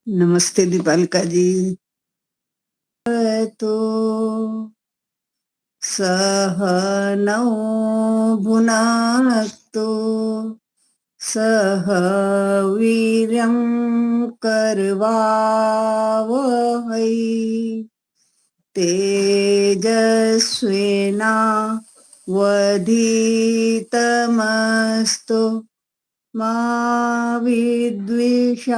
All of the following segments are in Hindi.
नमस्ते दीपालिका जी। तो सहनौ भुनक्तु सह वीर्यं करवावहै तेजस्विनावधीतमस्तु मा विद्विषावहै।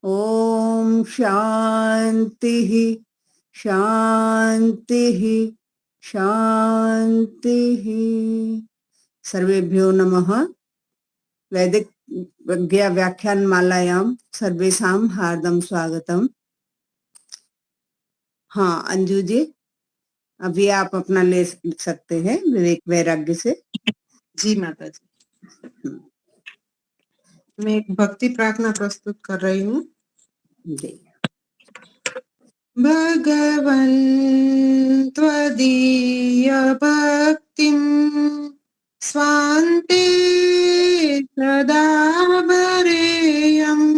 ओम शांतिः शांतिः शांतिः। सर्वेभ्यो नमः। वैदिक विद्या व्याख्यान मालायां सर्वेषां हार्दं स्वागतम। हाँ अंजू जी, अभी आप अपना ले सकते हैं विवेक वैराग्य से। जी माता जी, मैं एक भक्ति प्रार्थना प्रस्तुत कर रही हूँ। जी। भगवन् त्वदीय भक्तिं स्वान्ते सदा भरेयम्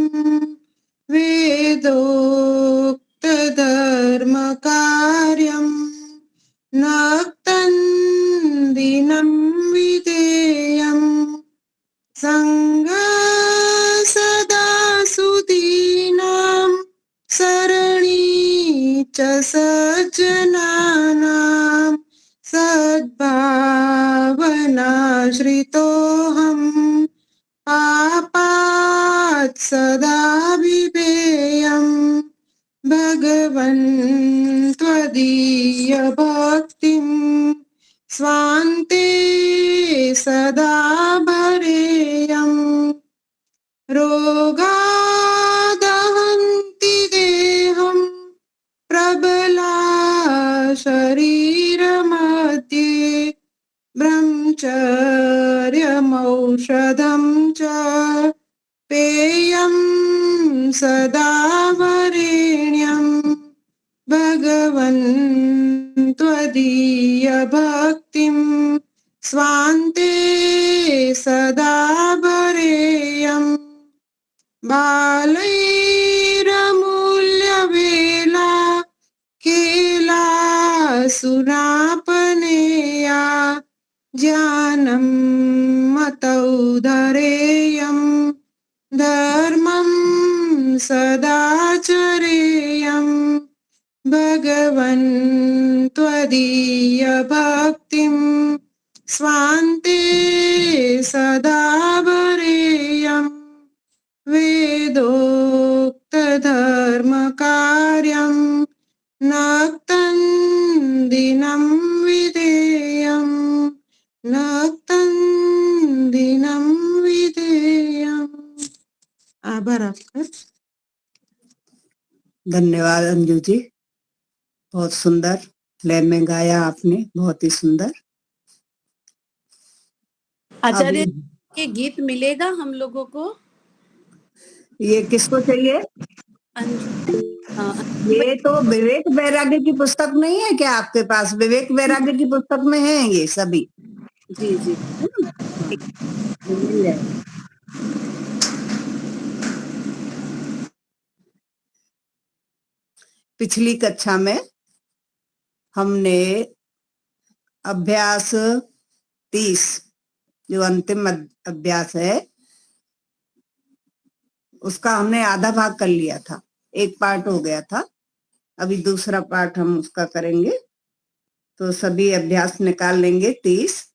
वेदोक्तधर्मकार्यम् नक्तन्दिनं विधेयम् संगा सदा सुदीनां सरणी च सज्जनानां सद्भावनाश्रितोऽहं पापात् सदा बिभेयम् भगवन् त्वदीय भक्तिं स्वान्ते सदा भरेयम् रोगादहन्ति देहं प्रबला शरीरमध्ये ब्रह्मचर्यमौषधं च पेयं सदा वरेण्यम् भगवन् त्वदीय भक्तिं स्वान्ते सदा भरेयम् बालैरमूल्यवेला केला सुनापनेया ज्ञानं मतौ धरेयम् धर्मं सदा चरेयम् भगवन् त्वदीय भक्तिं स्वान्ते सदा भरेयम् वेदोक्तधर्मकार्यं नक्तन्दिनं विधेयम् नक्तन्दिनं विधेयम्। आभार आपका। धन्यवाद अंजू जी, बहुत सुंदर लय में गाया आपने, बहुत ही सुंदर। आचार्य, ये गीत मिलेगा हम लोगों को? ये किसको चाहिए? ये तो विवेक वैराग्य की पुस्तक नहीं है क्या आपके पास? विवेक वैराग्य की पुस्तक में है ये सभी। जी जी, मिल जाएगा। पिछली कक्षा में हमने अभ्यास 30 जो अंतिम अभ्यास है उसका हमने आधा भाग कर लिया था, एक पार्ट हो गया था। अभी दूसरा पार्ट हम उसका करेंगे, तो सभी अभ्यास निकाल लेंगे 30।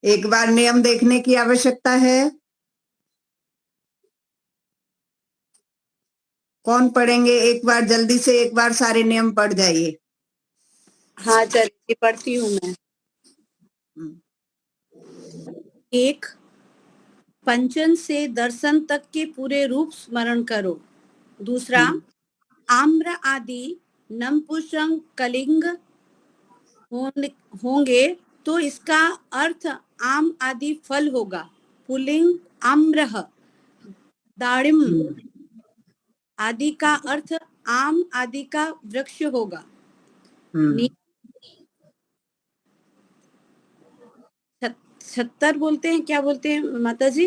एक बार नियम देखने की आवश्यकता है। कौन पढ़ेंगे? एक बार जल्दी से, एक बार सारे नियम पढ़ जाइए। हाँ चलिए, पढ़ती हूँ मैं। 1, पंचन से दर्शन तक के पूरे रूप स्मरण करो। दूसरा, आम्र आदि नमपुंसक कलिंग होंगे तो इसका अर्थ आम आदि फल होगा। पुल्लिंग आम्रः। दाड़िम आदि का अर्थ आम आदि का वृक्ष होगा। हम्म। 76 बोलते हैं, क्या बोलते हैं माता जी?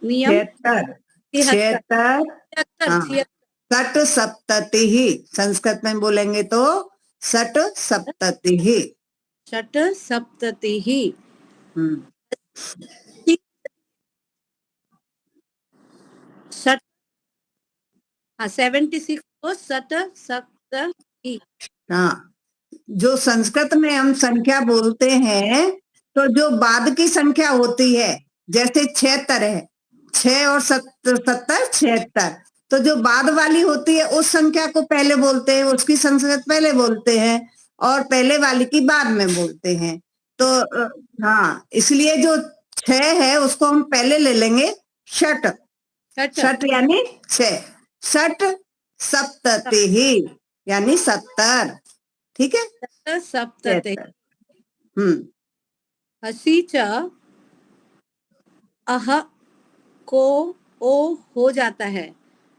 नियम 76। 73। 76। हाँ, 76। सट सप्तति ही संस्कृत में बोलेंगे तो सट सप्तति ही। षट सप्ततिः। हम्म। षट, हाँ 76 को सट सप्तति। हाँ, जो संस्कृत में हम संख्या बोलते हैं तो जो बाद की संख्या होती है, जैसे 76 है, 6 और 70 76, तो जो बाद वाली होती है उस संख्या को पहले बोलते हैं, उसकी संस्कृत पहले बोलते हैं, और पहले वाली की बाद में बोलते हैं। तो हाँ, इसलिए जो 6 है उसको हम पहले ले लेंगे षट। षट षट यानी 6। षट सप्तति ही यानी 70। ठीक है। षट सप्तति। 76। हम्म। हसी च अह को ओ हो जाता है।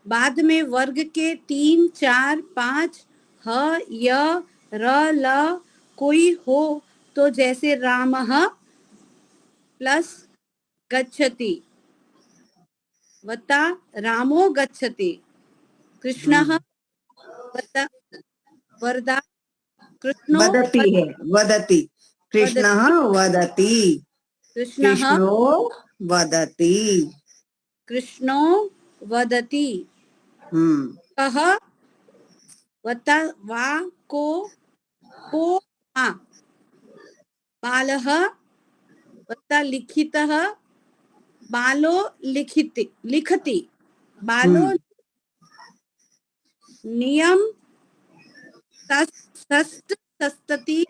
बाद में वर्ग के 3 4 5 ह य र ल कोई हो तो जैसे रामः प्लस गच्छति वत्ता रामो गच्छति, कृष्णः वत्ता वरदा कृष्णो वदति है, वदति। कृष्णः वदति। कृष्णः कृष्णो वदति। कृष्णो वदति। हम्म। कः वत्ता वा को हाँ। बालः वत्ता लिखितः बालो लिखिति लिखति बालो नियम षष्ठ सप्तति।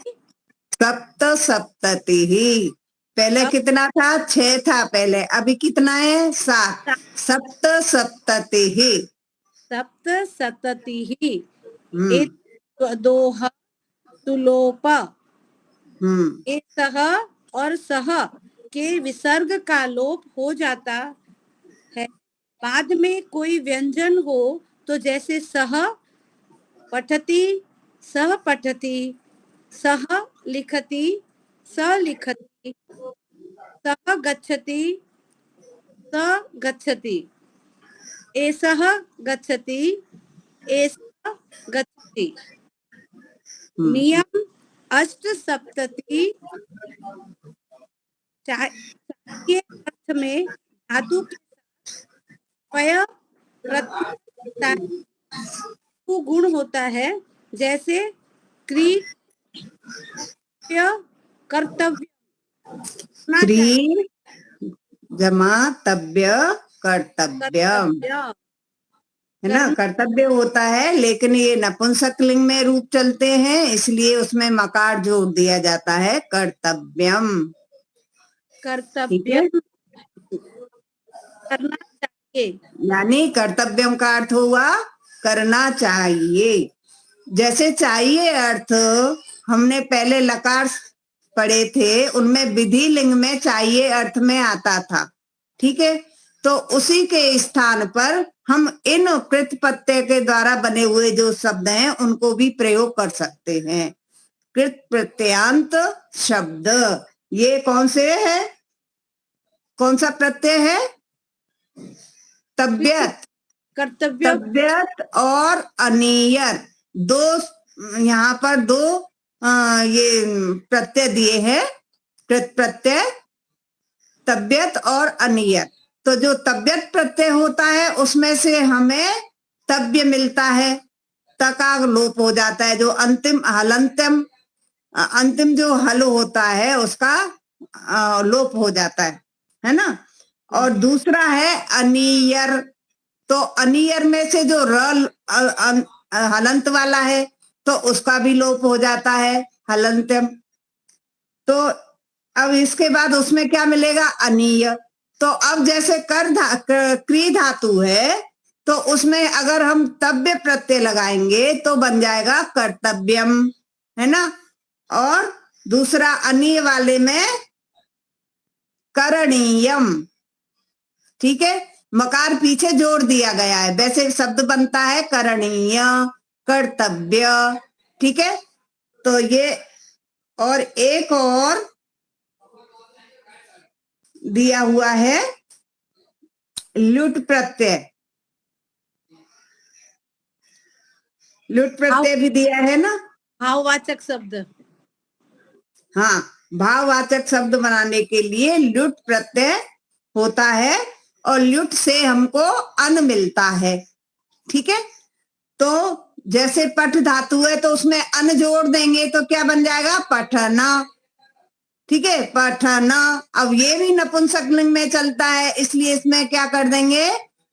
सप्त सप्तति ही। पहले कितना था? 6 था पहले, अभी कितना है? 7। सप्त सप्तति ही। सप्त सप्ततिः। हम्म। एक दोह सुलोप। हम्म। सह और सह के विसर्ग का लोप हो जाता है। बाद में कोई व्यंजन हो तो जैसे सह पठति सह पठति सह लिखति स लिखति सह गच्छति स गच्छति एषः गच्छति एषः गच्छति। नियम अष्ट सप्तति। के अर्थ में धातु के पय प्रत्यय गुण होता है, जैसे क्रिय कर्तव्य क्री जमा तव्य कर्तव्यम, है ना? कर्तव्य होता है, लेकिन ये नपुंसकलिंग में रूप चलते हैं, इसलिए उसमें मकार जोड़ दिया जाता है, कर्तव्यम। ठीक है। कर्तव्य करना चाहिए। यानी कर्तव्यम का अर्थ हुआ करना चाहिए। जैसे चाहिए अर्थ हमने पहले लकार पढ़े थे, उनमें विधि लिंग में चाहिए अर्थ में आता था। ठीक है। तो उसी के स्थान पर हम इन कृत प्रत्यय के द्वारा बने हुए जो शब्द हैं उनको भी प्रयोग कर सकते हैं। कृत प्रत्ययांत शब्द, ये कौन से है? कौन सा प्रत्यय है? तब्यत। कर्तव्य तब्यत और अनियत, दो यहाँ पर दो ये प्रत्यय दिए हैं, कृत प्रत्यय, तब्यत और अनियत। तो जो तब्यत प्रत्यय होता है उसमें से हमें तब्य मिलता है, तका लोप हो जाता है, जो अंतिम हलंत्यम अंतिम जो हल होता है उसका लोप हो जाता है ना? और दूसरा है अनियर। तो अनियर में से जो हलंत वाला है तो उसका भी लोप हो जाता है, हलंत्यम। तो अब इसके बाद उसमें क्या मिलेगा? अनीय। तो अब जैसे क्री धातु है तो उसमें अगर हम तब्य प्रत्यय लगाएंगे तो बन जाएगा कर्तव्यम, है ना? और दूसरा अनीय वाले में करणीयम। ठीक है, मकार पीछे जोड़ दिया गया है, वैसे शब्द बनता है करणीय, कर्तव्य। ठीक है, तो ये और एक और दिया हुआ है लुट प्रत्यय। लुट प्रत्यय भी दिया है ना। भाववाचक शब्द। हाँ, भाववाचक शब्द बनाने के लिए लुट प्रत्यय होता है और लुट से हमको अन मिलता है। ठीक है, तो जैसे पठ धातु है तो उसमें अन जोड़ देंगे तो क्या बन जाएगा, पठना। ठीक है, पठना। अब ये भी नपुंसकलिंग में चलता है, इसलिए इसमें क्या कर देंगे,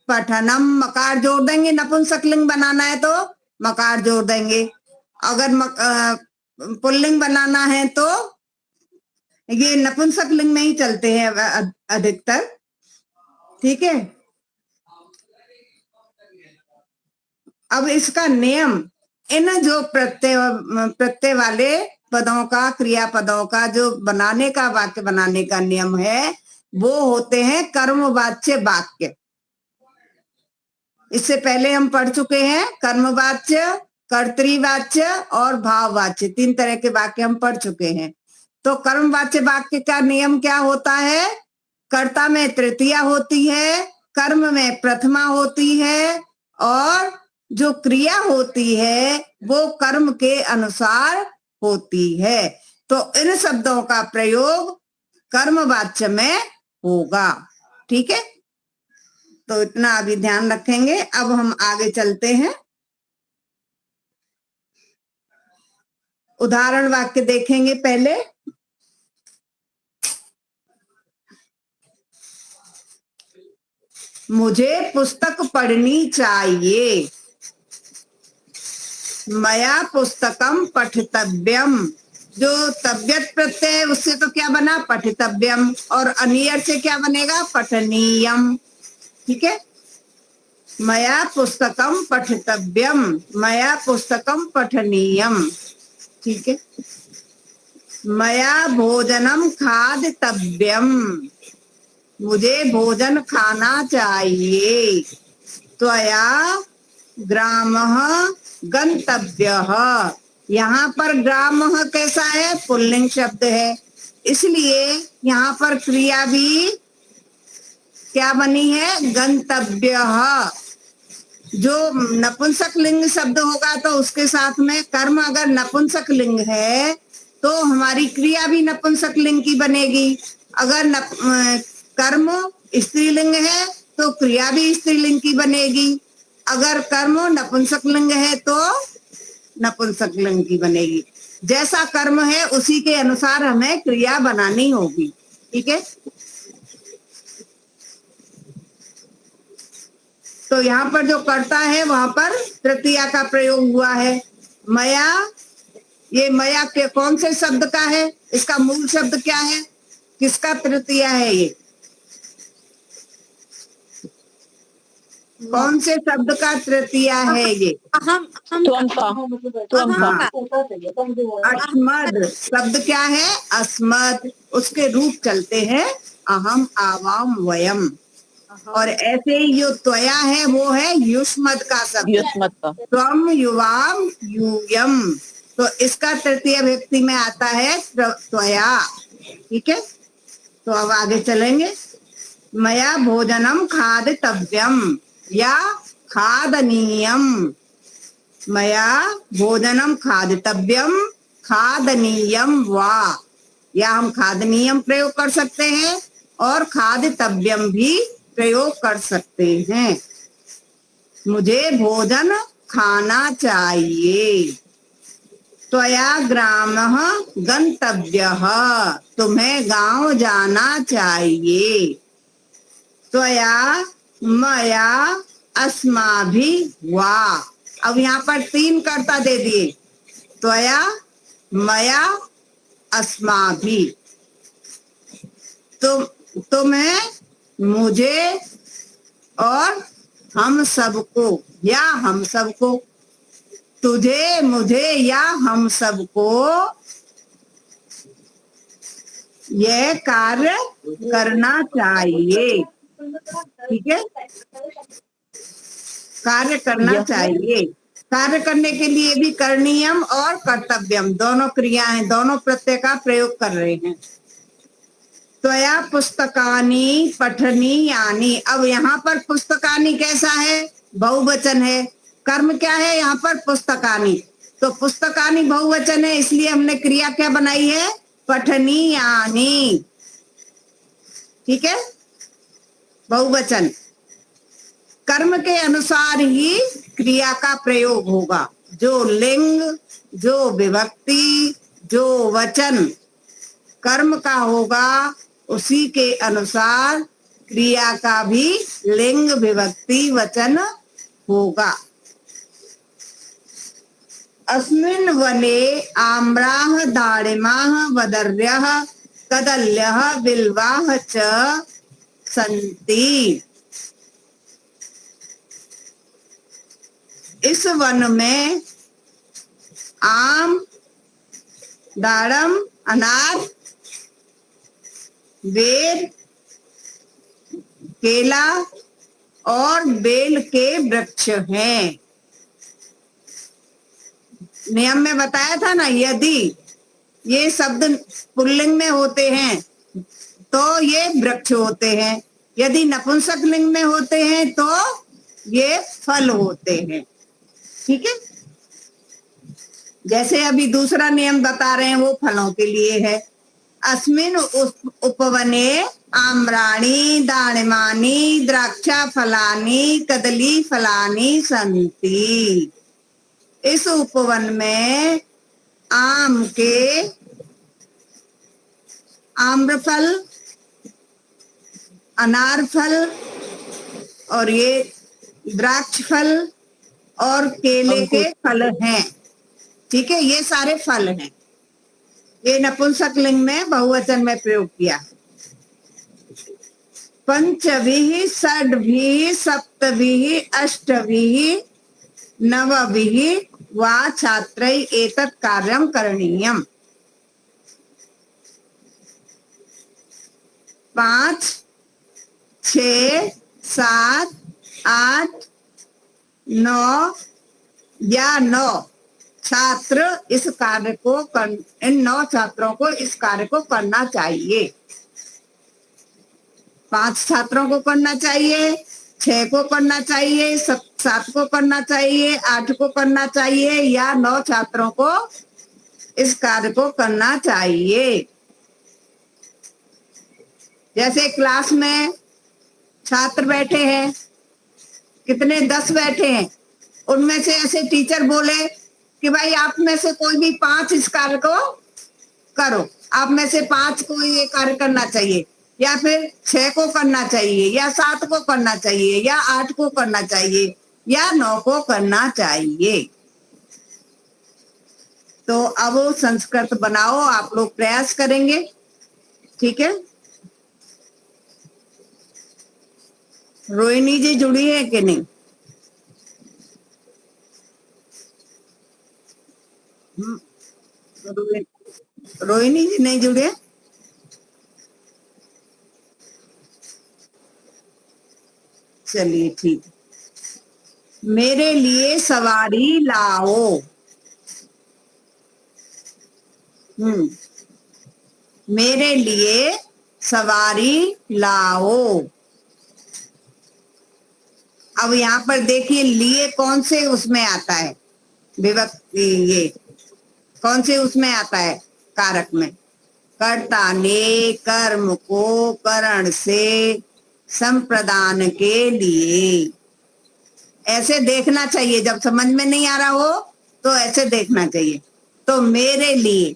पठनम, मकार जोड़ देंगे। नपुंसकलिंग बनाना है तो मकार जोड़ देंगे। अगर पुल्लिंग बनाना है तो ये नपुंसकलिंग में ही चलते हैं अधिकतर। ठीक है, अब इसका नियम, इन जो प्रत्यय वाले पदों का, क्रियापदों का जो बनाने का, वाक्य बनाने का नियम है, वो होते हैं कर्मवाच्य वाक्य। इससे पहले हम पढ़ चुके हैं कर्मवाच्य, कर्तृवाच्य और भाववाच्य, 3 तरह के वाक्य हम पढ़ चुके हैं। तो कर्मवाच्य वाक्य का नियम क्या होता है, कर्ता में तृतीया होती है, कर्म में प्रथमा होती है और जो क्रिया होती है वो कर्म के अनुसार होती है। तो इन शब्दों का प्रयोग कर्मवाच्य में होगा। ठीक है, तो इतना अभी ध्यान रखेंगे। अब हम आगे चलते हैं, उदाहरण वाक्य देखेंगे पहले। मुझे पुस्तक पढ़नी चाहिए, मया पुस्तकम पठितव्यम। जो तब्यत प्रत्यय है उससे तो क्या बना, पठितव्यम, और अनियर से क्या बनेगा, पठनीयम। ठीक है, मया पुस्तकम पठितव्यम, मया पुस्तकम पठनीयम। ठीक है, मया भोजनम खादितव्यम, मुझे भोजन खाना चाहिए। त्वया ग्रामः गंतव्यः, यहाँ पर ग्रामः कैसा है, पुल्लिंग शब्द है, इसलिए यहाँ पर क्रिया भी क्या बनी है, गंतव्यः। जो नपुंसक लिंग शब्द होगा तो उसके साथ में कर्म अगर नपुंसक लिंग है तो हमारी क्रिया भी नपुंसक लिंग की बनेगी। अगर कर्म स्त्रीलिंग है तो क्रिया भी स्त्रीलिंग की बनेगी। अगर कर्म नपुंसक लिंग है तो नपुंसक लिंग की बनेगी। जैसा कर्म है उसी के अनुसार हमें क्रिया बनानी होगी। ठीक है, तो यहाँ पर जो कर्ता है वहां पर तृतीया का प्रयोग हुआ है। मया, ये मया के कौन से शब्द का है, इसका मूल शब्द क्या है, किसका तृतीया है, ये कौन से शब्द का तृतीया है, ये अहम, अस्मद शब्द क्या है, अस्मद, उसके रूप चलते हैं अहम, आवाम, वयम। और ऐसे ही जो त्वया है वो है युष्मद का शब्द, त्वम, युवाम, यूयम। तो इसका तृतीय व्यक्ति में आता है त्वया। ठीक है, तो अब आगे चलेंगे। मया भोजनम खादितव्यम या खादनीयम, मया भोजनम खादितव्यम, खादनीयम वा, या हम खादनीयम प्रयोग कर सकते हैं और खादितव्यम भी प्रयोग कर सकते हैं। मुझे भोजन खाना चाहिए। त्वया ग्रामः गंतव्यः, तुम्हें गांव जाना चाहिए। त्वया मया अस्माभिः वा, अब यहाँ पर 3 कर्ता दे दिए, त्वया मया अस्माभिः। तुम्हें, मुझे और हम सबको या हम सबको, तुझे, मुझे या हम सबको यह कार्य करना चाहिए। ठीक है, कार्य करना यह चाहिए। कार्य करने के लिए भी करणीयम और कर्तव्यम दोनों क्रियाएं, दोनों प्रत्यय का प्रयोग कर रहे हैं। त्वया पुस्तकानि पठनीयानि। अब यहाँ पर पुस्तकानि कैसा है? बहुवचन है। कर्म क्या है यहाँ पर? पुस्तकानि। तो पुस्तकानि बहुवचन है, इसलिए हमने क्रिया क्या बनाई है? पठनीयानि। ठीक है, बहुवचन। कर्म के अनुसार ही क्रिया का प्रयोग होगा। जो लिंग, जो विभक्ति, जो वचन कर्म का होगा, उसी के अनुसार क्रिया का भी लिंग, विभक्ति, वचन होगा। अस्मिन् वने आम्राः दाडिमाः वदर्यः कदल्यः बिल्वाः च सन्ति। इस वन में आम, दाड़म, अनार, बेर, केला और बेल के वृक्ष हैं। नियम में बताया था ना, यदि ये शब्द पुल्लिंग में होते हैं तो ये वृक्ष होते हैं, यदि नपुंसक लिंग में होते हैं तो ये फल होते हैं। ठीक है, जैसे अभी दूसरा नियम बता रहे हैं वो फलों के लिए है। अस्मिन् उपवने आम्राणि दाडिमानि द्राक्षा फलानि कदली फलानि सन्ति। इस उपवन में आम के आम्रफल, अनार फल और ये द्राक्ष फल और केले के फल हैं। ठीक है, ये सारे फल हैं। ये नपुंसक लिंग में बहुवचन में प्रयोग किया। पंचभिः षड्भिः सप्तभिः अष्टभिः नवभिः वा छात्रैः एतत् कार्यं करणीयम्। 5, 6, 7, 8, 9 या 9 छात्र इस कार्य को इन 9 छात्रों को इस कार्य को करना चाहिए। 5 छात्रों को करना चाहिए, 6 को करना चाहिए, 7 को करना चाहिए, 8 को करना चाहिए या 9 छात्रों को इस कार्य को करना चाहिए। जैसे क्लास में छात्र बैठे हैं, कितने 10 बैठे हैं, उनमें से ऐसे टीचर बोले कि भाई आप में से कोई भी 5 इस कार्य को करो, आप में से 5 को ये कार्य करना चाहिए, या फिर 6 को करना चाहिए, या 7 को करना चाहिए, या 8 को करना चाहिए, या 9 को करना चाहिए। तो अब वो संस्कृत बनाओ, आप लोग प्रयास करेंगे। ठीक है, रोहिणी जी जुड़ी है कि नहीं? रोहिणी जी नहीं जुड़े? चलिए ठीक। मेरे लिए सवारी लाओ। मेरे लिए सवारी लाओ। अब यहाँ पर देखिए, लिए कौन से उसमें आता है? विभक्ति। ये कौन से उसमें आता है? कारक में। कर्ता ने कर्म को करण से संप्रदान के लिए। ऐसे देखना चाहिए, जब समझ में नहीं आ रहा हो तो ऐसे देखना चाहिए। तो मेरे लिए,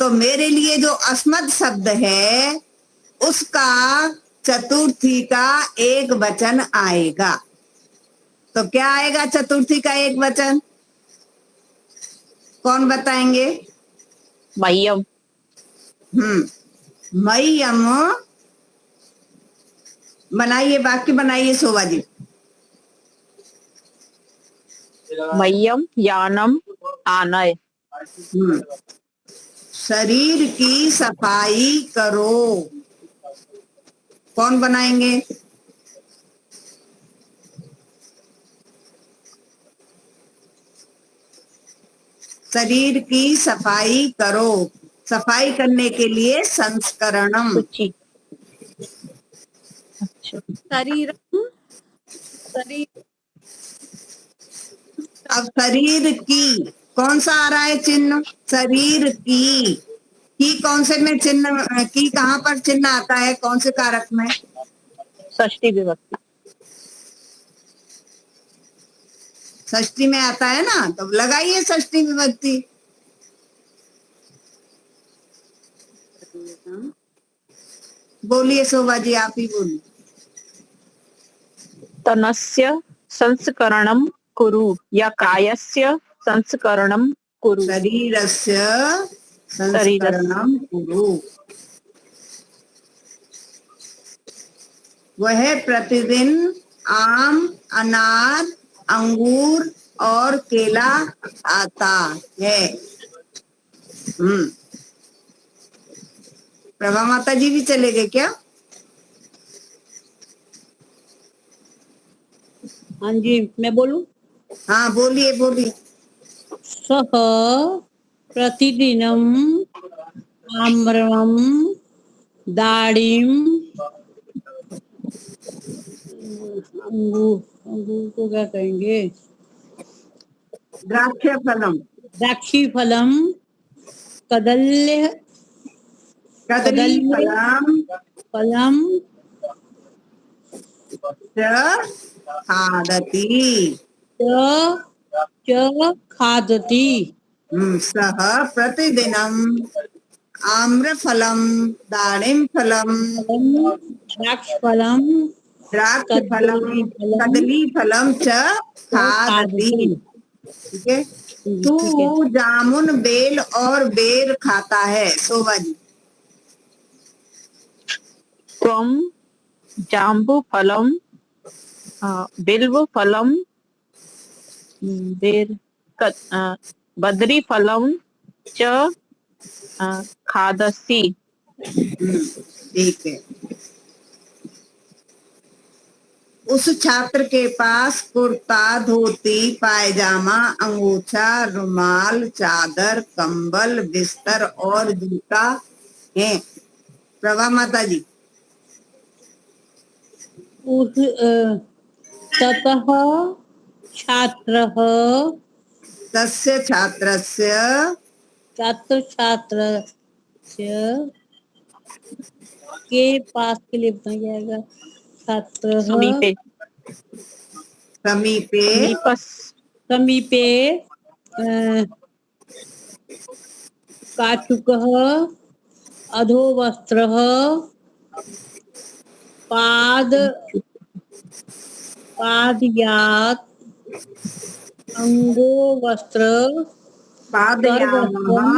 तो मेरे लिए जो अस्मत् शब्द है उसका चतुर्थी का एक वचन आएगा। तो क्या आएगा चतुर्थी का एक वचन? कौन बताएंगे? मह्यम। मह्यम। बनाइए, वाक्य बनाइए शोभा जी। मह्यम यानम आनय। शरीर की सफाई करो। कौन बनाएंगे? शरीर की सफाई करो। सफाई करने के लिए संस्करणम। सूची। अच्छा। शरीरम, शरीर, अब शरीर की कौन सा आ रहा है चिन्ह? शरीर की कौन से में चिन्ह, की कहाँ पर चिन्ह आता है? कौन से कारक में? षष्ठी विभक्ति। षष्ठी में आता है ना, तो लगाइए षष्ठी विभक्ति। बोलिए शोभा जी, आप ही बोलिए। तनस्य संस्करणं कुरु या कायस्य संस्करणं कुरु। शरीरस्य शरीरस्य संस्करणम कुरु। वह प्रतिदिन आम, अनार, अंगूर और केला खाता है। प्रभा माता जी भी चले गए क्या? हाँ जी, मैं बोलूं? हाँ बोलिए बोलिए। सह प्रतिदिनम आम्रम दाड़िम अंगूर, अंगूर को क्या कहेंगे? द्राक्ष फलम। द्राक्षी फलम, कदल्य कदली कदल्य फलम फलम च खादति। च च खादति। सः प्रतिदिनम आम्रफलम, दाड़िम फलम, फलम द्राक्ष फलम द्राक्ष फलम, कदली फलम कदली फलम च च खादति। खादति। ठीक है। ठीक है। तू जामुन, बेल और बेर खाता है। शोभा जी। त्वं जाम्बूफलं बिल्वफलं बद्रीफलं च खादसि। ठीक है। उस छात्र के पास कुर्ता, धोती, पायजामा, अंगूछा, रुमाल, चादर, कंबल, बिस्तर और जूता है। प्रभा माता जी। उस ततः छात्रः तस्य छात्रस्य छात्र के पास के लिए बताया जाएगा। छात्र समीपे समीपे समीपस समीपे काचुकः अधोवस्त्रः पादयात् अंगोवस्त्र पादयामः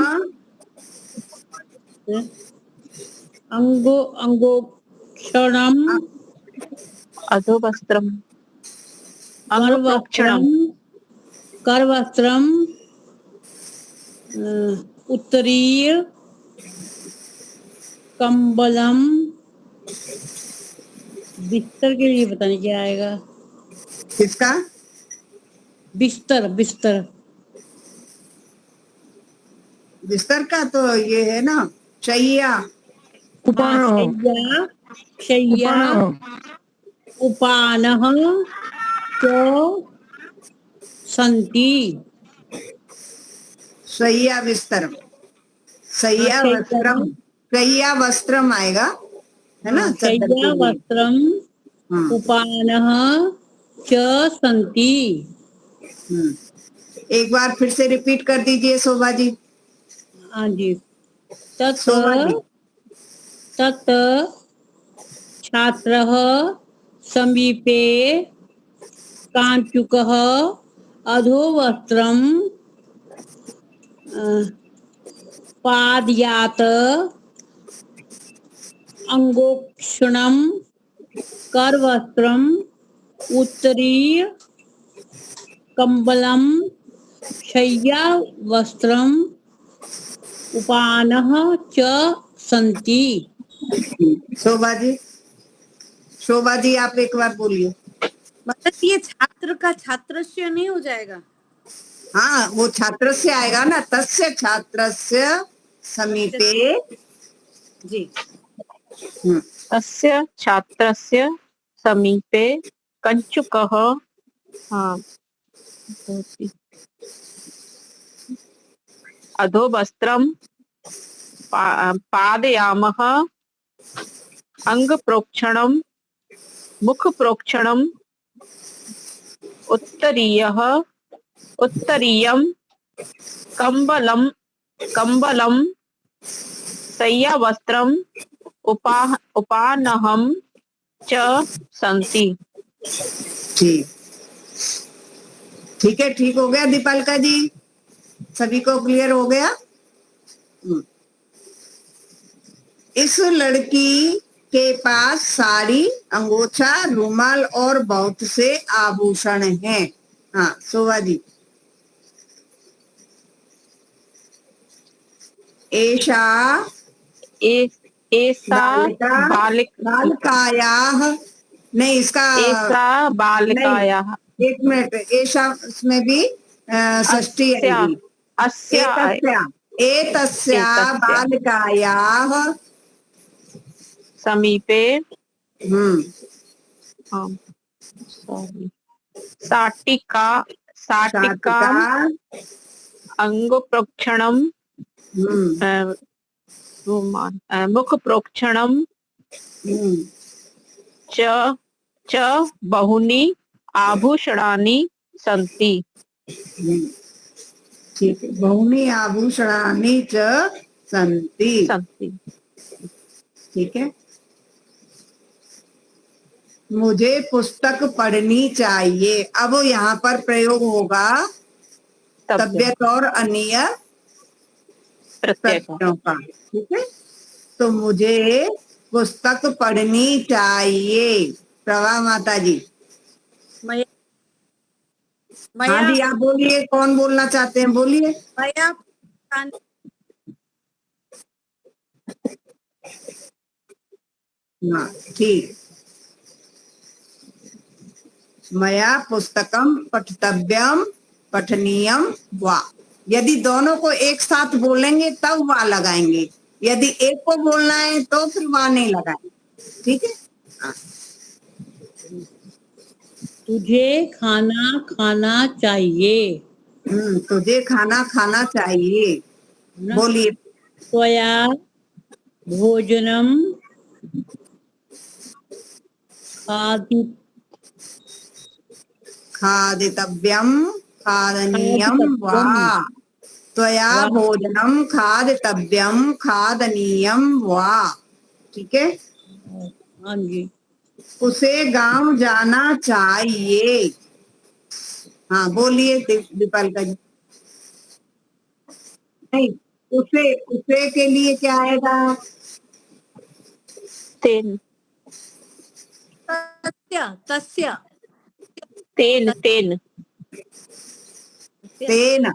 करवस्त्रम् अंगोक्षणम् अधोवस्त्रम् करवस्त्रम् अंगप्रोक्षणम् करवस्त्रम् उत्तरीय कंबलम। बिस्तर के लिए पता नहीं क्या आएगा। किसका? बिस्तर बिस्तर बिस्तर का तो ये है ना, शैया। हाँ, शय्या शय्या उपानः च सन्ति। शैया बिस्तर, शैया शय्या वस्त्रम, शैया वस्त्रम आएगा, है ना, चादर शय्या के लिए। वस्त्रम हाँ। उपानः च सन्ति। एक बार फिर से रिपीट कर दीजिए शोभा जी। हाँ जी। तत् शोभा जी। तत् छात्रः समीपे काञ्चुकः अधोवस्त्रम् पादयात् अंगोक्षणम् करवस्त्रम् उत्तरीय कंबलम शय्या वस्त्रम उपानः च सन्ति। शोभा जी आप एक बार बोलिए। मतलब ये छात्र का छात्रस्य नहीं हो जाएगा? हाँ वो छात्र से आएगा ना, तस्य छात्रस्य समीपे। जी। हम्म, तस्य छात्रस्य समीपे कञ्चुकः भवति। अधोवस्त्रं पादयामः, अङ्गप्रोक्षणं, मुखप्रोक्षणम्, उत्तरीयं कम्बलं शय्यावस्त्रम् उपानहं च सन्ति। ठीक है, ठीक हो गया दीपालिका जी, सभी को क्लियर हो गया। इस लड़की के पास साड़ी, अंगोछा, रुमाल और बहुत से आभूषण हैं। हाँ शोभा जी। एषा एषा बालिकायाः, नहीं इसका एषा बालिकायाः, नहीं, एक मिनट, एषा उसमें भी षष्ठी आएगी। एतस्या बालिकायाः समीपे शाटिका अंगप्रोक्षणं मुखप्रोक्षणं च बहूनि आभूषणानि सन्ति। ठीक है, बहूनि आभूषणानि च सन्ति। ठीक है, मुझे पुस्तक पढ़नी चाहिए। अब यहाँ पर प्रयोग होगा तब्यत और अन्य प्रत्ययों का। ठीक है, तो मुझे पुस्तक पढ़नी चाहिए। प्रभा माता जी। हाँ जी आप बोलिए, कौन बोलना चाहते हैं, बोलिए। हाँ ठीक, मया पुस्तकम पठितव्यम पठनीयम वा। यदि दोनों को एक साथ बोलेंगे तब वा लगाएंगे, यदि एक को बोलना है तो फिर वा नहीं लगाएंगे। ठीक है। हाँ। तुझे खाना खाना चाहिए। तुझे खाना खाना चाहिए, बोलिए। त्वया भोजनम खादितव्यम खादनीयम वा। त्वया भोजनम खादितव्यम खादनीयम वा। ठीक है। हाँ जी। उसे गांव जाना चाहिए। हाँ बोलिए दीपालिका जी। नहीं, उसे के लिए क्या आएगा? तेन तस्य तेन तेन तेन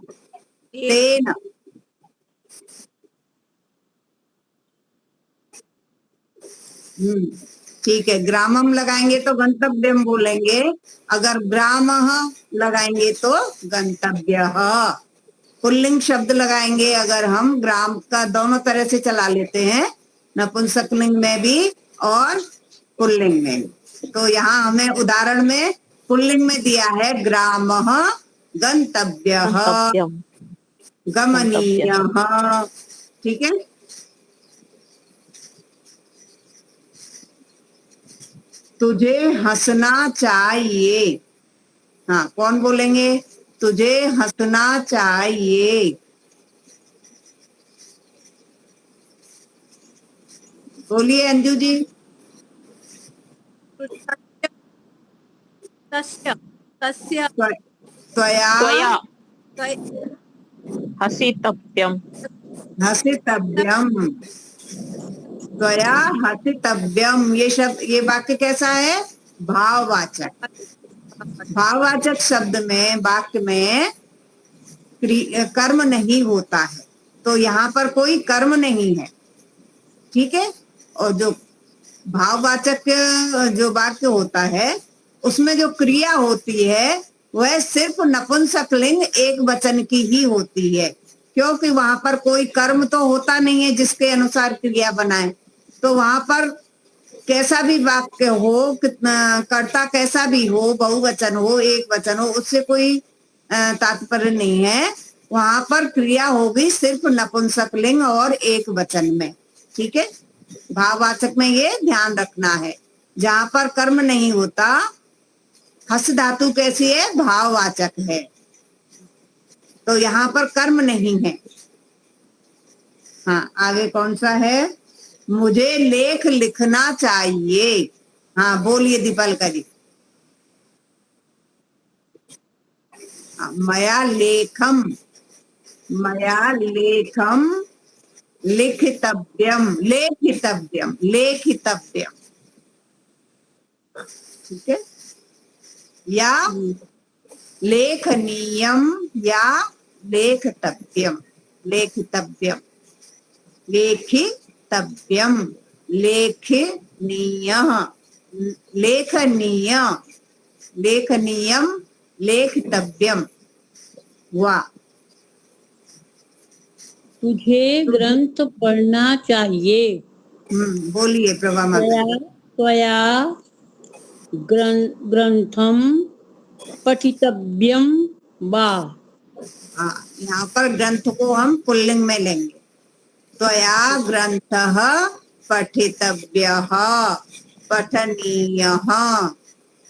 तेन। ठीक है, ग्रामम लगाएंगे तो गंतव्यम बोलेंगे, अगर ग्रामः लगाएंगे तो गंतव्यः। पुल्लिंग शब्द लगाएंगे अगर हम, ग्राम का दोनों तरह से चला लेते हैं, नपुंसकलिंग में भी और पुल्लिंग में। तो यहाँ हमें उदाहरण में पुल्लिंग में दिया है ग्रामः गंतव्यः गमनीयः। ठीक है। तुझे हंसना चाहिए। हाँ कौन बोलेंगे? तुझे हंसना चाहिए, बोलिए अंजू जी। तस्य तस्य त्वया हसितव्यम हसितव्यम। त्वया हसितव्यम, ये शब्द, ये वाक्य कैसा है? भाववाचक। भाववाचक शब्द में, वाक्य में कर्म नहीं होता है, तो यहाँ पर कोई कर्म नहीं है, ठीक है। और जो भाववाचक जो वाक्य होता है उसमें जो क्रिया होती है वह सिर्फ नपुंसकलिंग एक वचन की ही होती है, क्योंकि वहां पर कोई कर्म तो होता नहीं है जिसके अनुसार क्रिया बनाए। तो वहां पर कैसा भी वाक्य हो, कितना कर्ता कैसा भी हो, बहुवचन हो एक वचन हो, उससे कोई तात्पर्य नहीं है। वहां पर क्रिया होगी सिर्फ नपुंसकलिंग और एक वचन में, ठीक है। भाववाचक में ये ध्यान रखना है। जहां पर कर्म नहीं होता, हस धातु कैसी है, भाववाचक है, तो यहाँ पर कर्म नहीं है। हाँ, आगे कौन सा है, मुझे लेख लिखना चाहिए। हाँ बोलिए दीपालिका जी। हाँ, मया लेखम, मया लेखम लिखितव्यम, लेखितव्यम, लेखितव्यम, ठीक है। या लेखनीयम या लेखतव्यम, लेखितव्यम, लेखितव्यम, लेखनीय, लेखनीय, लेखनीयम, लेखितव्यम। वाह, तुझे ग्रंथ पढ़ना चाहिए। बोलिए प्रभा माता। त्वया त्वया ग्रंथम पठितव्यम वा। हाँ, यहाँ पर ग्रंथ को हम पुल्लिंग में लेंगे। त्वया ग्रंथः पठितव्यः, पठनीयः।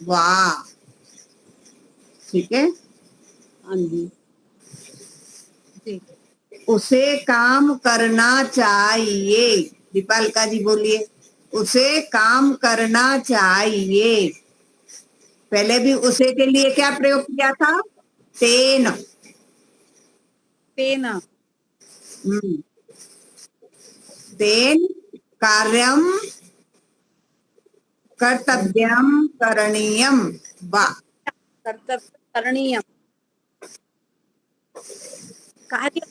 वाह, ठीक है। हाँ जी। उसे काम करना चाहिए। दीपालिका जी बोलिए, उसे काम करना चाहिए। पहले भी उसे के लिए क्या प्रयोग किया था, तेन। तेन, तेन कार्यम कर्तव्यम करणीयम वा। कर्तव्य करणीय, कार्य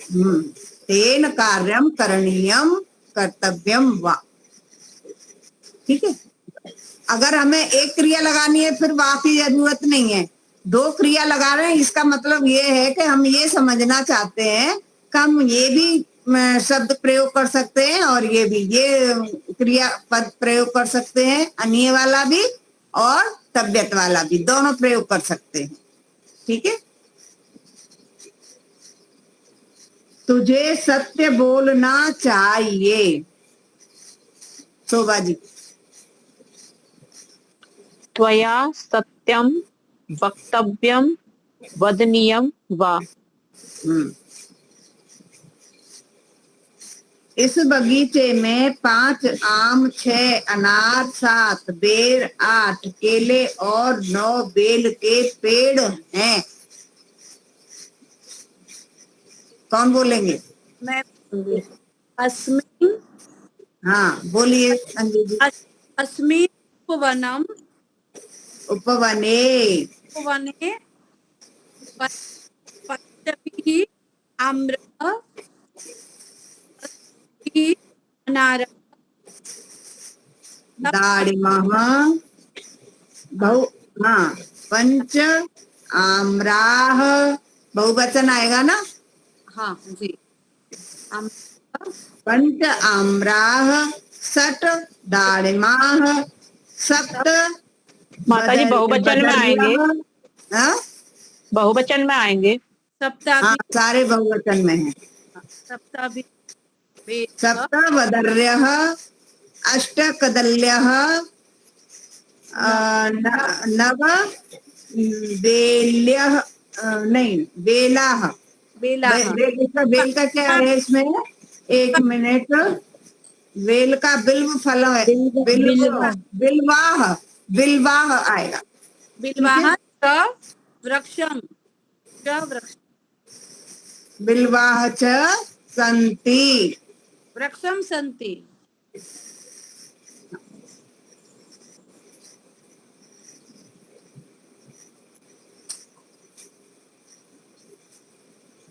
तेन कार्यम करणीयम कर्तव्यम वा, ठीक है। अगर हमें एक क्रिया लगानी है फिर वा की जरूरत नहीं है, दो क्रिया लगा रहे हैं, इसका मतलब ये है कि हम ये समझना चाहते हैं कि हम ये भी शब्द प्रयोग कर सकते हैं और ये भी, ये क्रिया पद प्रयोग कर सकते हैं, अनीय वाला भी और तबियत वाला भी, दोनों प्रयोग कर सकते हैं, ठीक है। तुझे सत्य बोलना चाहिए, शोभा जी। त्वया सत्यम वक्तव्यम वदनीयम वा। इस बगीचे में 5 आम, 6 अनार, 7 बेर, 8 केले और 9 बेल के पेड़ हैं। कौन बोलेंगे? मैं अस्मिन्, हाँ बोलिए अंजू जी। अस्मिन् उपवनम, उपवने, उपवने पञ्चभिः आम्रः, अनारः, दाड़िमः, बहु, हाँ, पंच आम्राह, बहुवचन आएगा ना। हाँ जी, पंच आम्राह, षट दाड़िमाह, सप्त माता जी बहुवचन में आएंगे, हाँ? बहुवचन में आएंगे। हाँ, सारे बहुवचन में है। सप्ताभि सप्त वदर्यः, अष्ट कदल्यः, नव बेल्यः, नहीं बेलाह। बेलाः, बेल का क्या है इसमें, एक मिनट, बेल का बिल्व फल है, बिल्वाह, बिल्वाह आएगा। बिल्वाः च वृक्षं, च वृक्षं, बिल्वाह च सन्ति। वृक्षं सन्ति।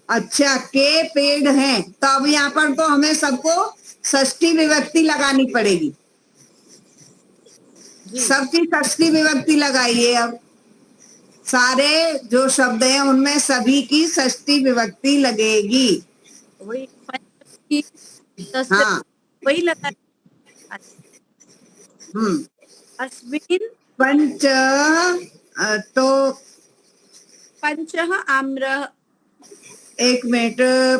अच्छा, के पेड़ हैं, तो अब यहाँ पर तो हमें सबको षष्ठी विभक्ति लगानी पड़ेगी। जी सबकी षष्ठी विभक्ति लगाइए। अब सारे जो शब्द हैं उनमें सभी की षष्ठी विभक्ति लगेगी। वही पंचमी षष्ठी हाँ। वही लगा। हम्म। अस्मिन् पंच तो पंचः आम्रः। एक मिनट,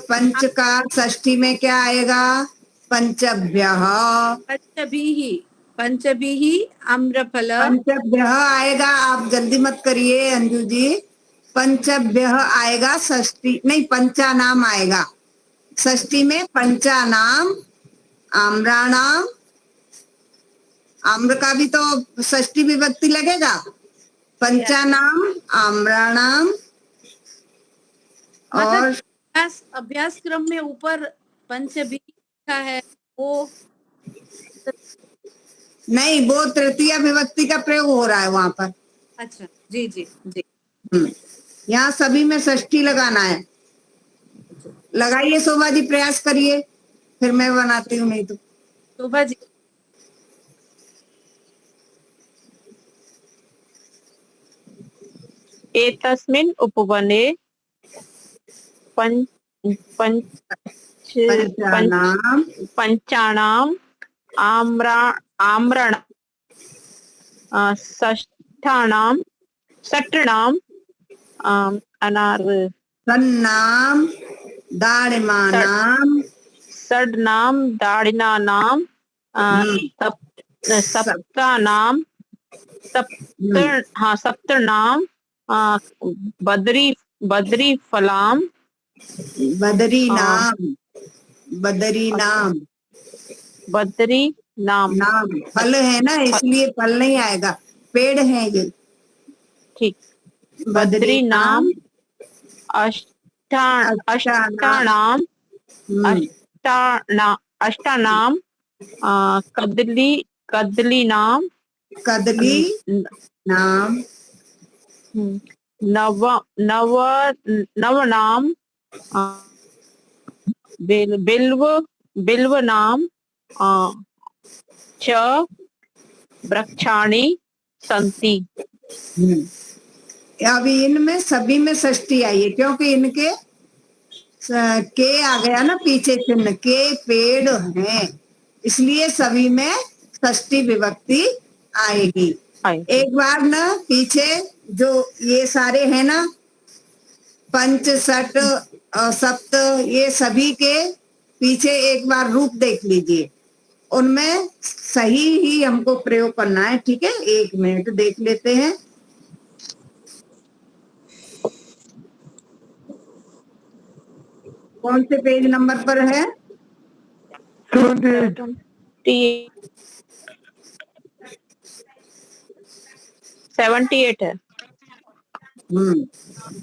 पंच का षष्ठी में क्या आएगा? पंचभ्यः। पंचभिः आम्रफल। पंचभ्यः आएगा, आप जल्दी मत करिए अंजू जी। पंचभ्यः आएगा षष्ठी, नहीं पंचानाम आएगा षष्ठी में। पंचानाम, आम्राणाम, आम्र का भी तो षष्ठी विभक्ति लगेगा। पंचानाम, आम्राणाम। और अभ्यास क्रम में ऊपर पंचभिः लिखा है वो। नहीं, वो तृतीय विभक्ति का प्रयोग हो रहा है वहां पर। अच्छा जी जी जी। यहाँ सभी में षष्ठी लगाना है। लगाइए शोभा जी, प्रयास करिए, फिर मैं बनाती हूँ, नहीं तो। शोभा जी एतस्मिन् उपवने पंच पंचानाम, पंचानाम आम्राण षष्ठानाम अनार सन्नाम, दाड़िमानाम, षड्नाम दाड़िनानाम सप्तानाम सप्तनाम बद्री फलाम बदरी नाम, बदरी नाम। बद्री नाम। नाम फल है ना, इसलिए फल नहीं आएगा, पेड़ है ये। ठीक। बद्री नाम अष्टानाम अष्टानाम कदली नाम कदली नाम, नव नाम बिल्व नाम च वृक्षाणि सन्ति। अभी इनमें सभी में षष्ठी आई है, क्योंकि इनके के आ गया ना पीछे चिन्ह, के पेड़ हैं, इसलिए सभी में षष्ठी विभक्ति आएगी। एक बार ना पीछे जो ये सारे हैं ना, पंच षट सप्त, ये सभी के पीछे एक बार रूप देख लीजिए, उनमें सही ही हमको प्रयोग करना है। ठीक है, एक मिनट देख लेते हैं। कौन से पेज नंबर पर है? 78 है।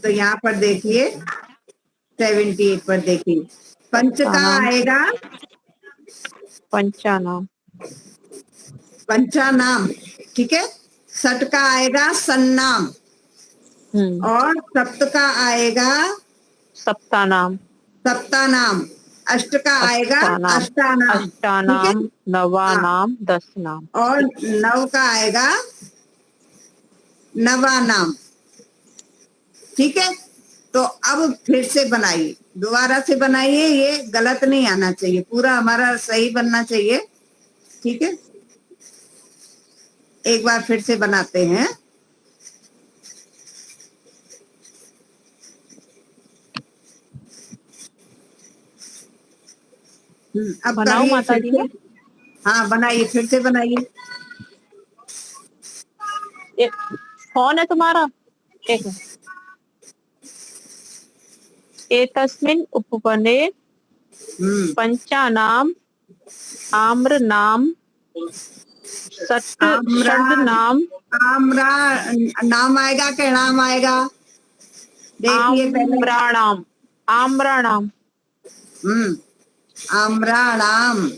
तो यहाँ पर देखिए 78 पर देखिए, पंच का आएगा पंचानाम, पंचानाम, ठीक है। षट का आएगा सन्नाम, और सप्त का आएगा सप्तानाम, सप्तानाम, अष्ट का आएगा अष्टानाम, अष्टानाम, नवानाम, दसनाम, और नव का आएगा नवानाम। ठीक है, तो अब फिर से बनाइए, दोबारा से बनाइए, ये गलत नहीं आना चाहिए, पूरा हमारा सही बनना चाहिए। ठीक है, एक बार फिर से बनाते हैं। अब बनाओ माता जी। हाँ बनाइए, फिर से बनाइए। फोन है तुम्हारा? एक एतस्मिन् उपवने पंचानाम आम्रनाम षड्नाम। आम्रा नाम आएगा क्या नाम आएगा? देखिए आम्राणाम, आम्राणाम, आम्राणाम,